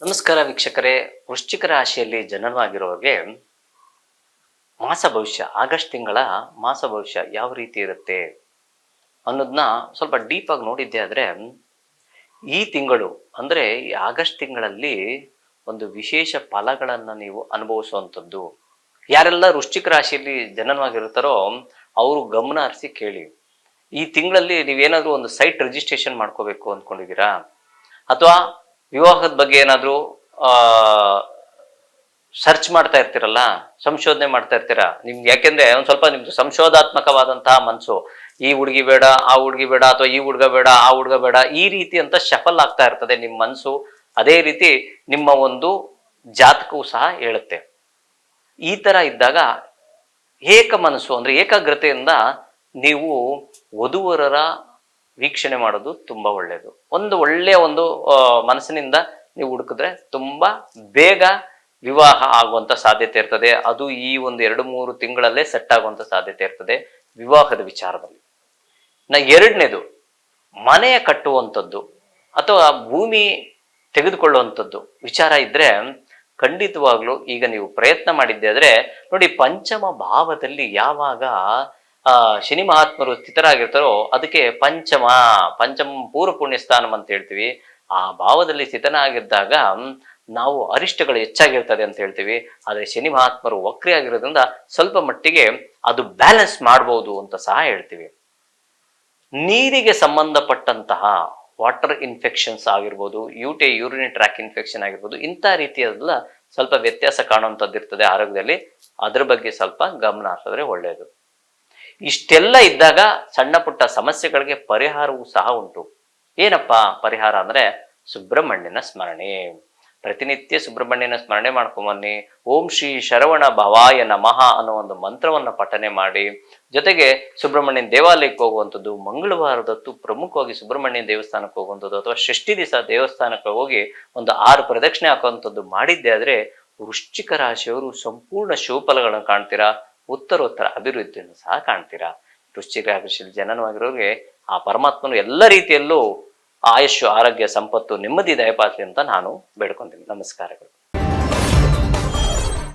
ನಮಸ್ಕಾರ ವೀಕ್ಷಕರೇ. ವೃಶ್ಚಿಕ ರಾಶಿಯಲ್ಲಿ ಜನನವಾಗಿರೋರಿಗೆ ಮಾಸ ಭವಿಷ್ಯ, ಆಗಸ್ಟ್ ತಿಂಗಳ ಮಾಸ ಭವಿಷ್ಯ ಯಾವ ರೀತಿ ಇರುತ್ತೆ ಅನ್ನೋದನ್ನ ಸ್ವಲ್ಪ ಡೀಪ್ ಆಗಿ ನೋಡಿದ್ದೆ ಆದ್ರೆ, ಈ ತಿಂಗಳು ಅಂದ್ರೆ ಈ ಆಗಸ್ಟ್ ತಿಂಗಳಲ್ಲಿ ಒಂದು ವಿಶೇಷ ಫಲಗಳನ್ನ ನೀವು ಅನುಭವಿಸುವಂಥದ್ದು. ಯಾರೆಲ್ಲ ವೃಶ್ಚಿಕ ರಾಶಿಯಲ್ಲಿ ಜನನವಾಗಿರುತ್ತಾರೋ ಅವರು ಗಮನ ಹರಿಸಿ ಕೇಳಿ. ಈ ತಿಂಗಳಲ್ಲಿ ನೀವೇನಾದ್ರೂ ಒಂದು ಸೈಟ್ ರಿಜಿಸ್ಟ್ರೇಷನ್ ಮಾಡ್ಕೋಬೇಕು ಅಂದ್ಕೊಂಡಿದ್ದೀರಾ, ಅಥವಾ ವಿವಾಹದ ಬಗ್ಗೆ ಏನಾದರೂ ಆ ಸರ್ಚ್ ಮಾಡ್ತಾ ಇರ್ತೀರಲ್ಲ, ಸಂಶೋಧನೆ ಮಾಡ್ತಾ ಇರ್ತೀರಾ. ನಿಮ್ಗೆ ಯಾಕೆಂದ್ರೆ ಒಂದ್ ಸ್ವಲ್ಪ ನಿಮ್ದು ಸಂಶೋಧಾತ್ಮಕವಾದಂತಹ ಮನಸ್ಸು, ಈ ಹುಡುಗಿ ಬೇಡ, ಆ ಹುಡುಗಿ ಬೇಡ, ಅಥವಾ ಈ ಹುಡುಗ ಬೇಡ, ಆ ಹುಡುಗ ಬೇಡ, ಈ ರೀತಿ ಅಂತ ಶಫಲ್ ಆಗ್ತಾ ಇರ್ತದೆ ನಿಮ್ಮ ಮನಸ್ಸು. ಅದೇ ರೀತಿ ನಿಮ್ಮ ಒಂದು ಜಾತಕವು ಸಹ ಹೇಳುತ್ತೆ. ಈ ತರ ಇದ್ದಾಗ ಏಕ ಮನಸ್ಸು ಅಂದ್ರೆ ಏಕಾಗ್ರತೆಯಿಂದ ನೀವು ವಧುವರರ ವೀಕ್ಷಣೆ ಮಾಡೋದು ತುಂಬಾ ಒಳ್ಳೆಯದು. ಒಂದು ಒಳ್ಳೆಯ ಒಂದು ಮನಸ್ಸಿನಿಂದ ನೀವು ಹುಡುಕಿದ್ರೆ ತುಂಬಾ ಬೇಗ ವಿವಾಹ ಆಗುವಂತ ಸಾಧ್ಯತೆ ಇರ್ತದೆ. ಅದು ಈ ಒಂದು 2-3 ತಿಂಗಳಲ್ಲೇ ಸೆಟ್ ಆಗುವಂತ ಸಾಧ್ಯತೆ ಇರ್ತದೆ ವಿವಾಹದ ವಿಚಾರದಲ್ಲಿ. ಎರಡನೇದು, ಮನೆಯ ಕಟ್ಟುವಂಥದ್ದು ಅಥವಾ ಭೂಮಿ ತೆಗೆದುಕೊಳ್ಳುವಂಥದ್ದು ವಿಚಾರ ಇದ್ರೆ ಖಂಡಿತವಾಗ್ಲೂ ಈಗ ನೀವು ಪ್ರಯತ್ನ ಮಾಡಿದ್ದೆ ಆದ್ರೆ ನೋಡಿ, ಪಂಚಮ ಭಾವದಲ್ಲಿ ಯಾವಾಗ ಶನಿ ಮಹಾತ್ಮರು ಸ್ಥಿತರಾಗಿರ್ತಾರೋ ಅದಕ್ಕೆ ಪಂಚಮ ಪೂರ್ವ ಪುಣ್ಯ ಸ್ಥಾನಂ ಅಂತ ಹೇಳ್ತೀವಿ. ಆ ಭಾವದಲ್ಲಿ ಸ್ಥಿತನಾಗಿದ್ದಾಗ ನಾವು ಅರಿಷ್ಟಗಳು ಹೆಚ್ಚಾಗಿರ್ತದೆ ಅಂತ ಹೇಳ್ತೀವಿ. ಆದ್ರೆ ಶನಿ ಮಹಾತ್ಮರು ವಕ್ರಿ ಆಗಿರೋದ್ರಿಂದ ಸ್ವಲ್ಪ ಮಟ್ಟಿಗೆ ಅದು ಬ್ಯಾಲೆನ್ಸ್ ಮಾಡಬಹುದು ಅಂತ ಸಹ ಹೇಳ್ತೀವಿ. ನೀರಿಗೆ ಸಂಬಂಧಪಟ್ಟಂತಹ ವಾಟರ್ ಇನ್ಫೆಕ್ಷನ್ಸ್ ಆಗಿರ್ಬೋದು, ಯೂರಿನ್ ಟ್ರ್ಯಾಕ್ ಇನ್ಫೆಕ್ಷನ್ ಆಗಿರ್ಬೋದು, ಇಂಥ ರೀತಿಯಲ್ಲ ಸ್ವಲ್ಪ ವ್ಯತ್ಯಾಸ ಕಾಣುವಂಥದ್ದು ಇರ್ತದೆ ಆರೋಗ್ಯದಲ್ಲಿ. ಅದ್ರ ಬಗ್ಗೆ ಸ್ವಲ್ಪ ಗಮನ ಹರಿಸಿದ್ರೆ ಒಳ್ಳೆಯದು. ಇಷ್ಟೆಲ್ಲ ಇದ್ದಾಗ ಸಣ್ಣ ಪುಟ್ಟ ಸಮಸ್ಯೆಗಳಿಗೆ ಪರಿಹಾರವೂ ಸಹ ಉಂಟು. ಏನಪ್ಪಾ ಪರಿಹಾರ ಅಂದ್ರೆ, ಸುಬ್ರಹ್ಮಣ್ಯನ ಸ್ಮರಣೆ. ಪ್ರತಿನಿತ್ಯ ಸುಬ್ರಹ್ಮಣ್ಯನ ಸ್ಮರಣೆ ಮಾಡ್ಕೊಂಬನ್ನಿ. ಓಂ ಶ್ರೀ ಶರವಣ ಭವಾಯ ನಮಃ ಅನ್ನೋ ಒಂದು ಮಂತ್ರವನ್ನ ಪಠನೆ ಮಾಡಿ. ಜೊತೆಗೆ ಸುಬ್ರಹ್ಮಣ್ಯನ ದೇವಾಲಯಕ್ಕೆ ಹೋಗುವಂಥದ್ದು, ಮಂಗಳವಾರದತ್ತು ಪ್ರಮುಖವಾಗಿ ಸುಬ್ರಹ್ಮಣ್ಯನ ದೇವಸ್ಥಾನಕ್ಕೆ ಹೋಗುವಂಥದ್ದು, ಅಥವಾ ಷಷ್ಠಿ ದಿವಸ ದೇವಸ್ಥಾನಕ್ಕೆ ಹೋಗಿ ಒಂದು 6 ಪ್ರದಕ್ಷಿಣೆ ಹಾಕುವಂಥದ್ದು ಮಾಡಿದ್ದೆ ಆದ್ರೆ ವೃಶ್ಚಿಕ ರಾಶಿಯವರು ಸಂಪೂರ್ಣ ಶುಭಫಲಗಳನ್ನು ಕಾಣ್ತೀರಾ. ಉತ್ತರೋತ್ತರ ಅಭಿವೃದ್ಧಿಯನ್ನು ಸಹ ಕಾಣ್ತೀರಾ. ವೃಶ್ಚಿಕ ರಾಶಿಯಲ್ಲಿ ಜನನವಾಗಿರೋರಿಗೆ ಆ ಪರಮಾತ್ಮನು ಎಲ್ಲ ರೀತಿಯಲ್ಲೂ ಆಯುಷ್, ಆರೋಗ್ಯ, ಸಂಪತ್ತು, ನೆಮ್ಮದಿ ದಯಪಾಸಲಿ ಅಂತ ನಾನು ಬೇಡ್ಕೊಂತೀನಿ. ನಮಸ್ಕಾರಗಳು.